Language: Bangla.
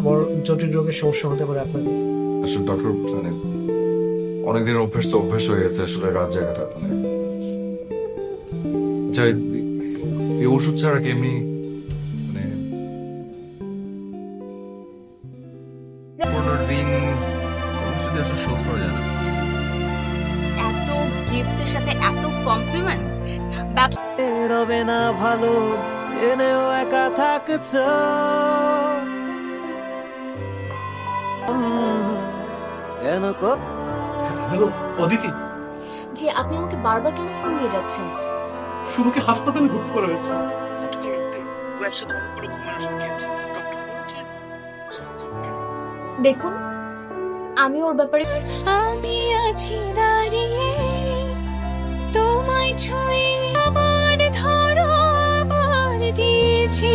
বড় জটিল রোগের সমস্যা হতে পারে আপনার। আসলে ডক্টর মানে অনেকদিন অভ্যেস হয়ে গেছে আসলে রাত জায়গাটা মানে আচ্ছা এই ওষুধ ছাড়া কি এমনি মানে কোনো ঋণ কোনো কিছু দিয়ে আসলে শোধ করা যায় না। এত গিফটস এর সাথে এত কমপ্লিমেন্ট রবে না ভালো এনেও একা থাকছ কেন হ্যালো অদিতি, যে আপনি আমাকে বারবার কেন ফোন দিয়ে যাচ্ছেন? শুভকে হাসপাতালে ভর্তি করা হয়েছে। দেখুন, আমি ওর ব্যাপারে আমি আছি দাঁড়িয়ে তোমায় ছুঁয়ে আবার ধরো আবার দিয়েছি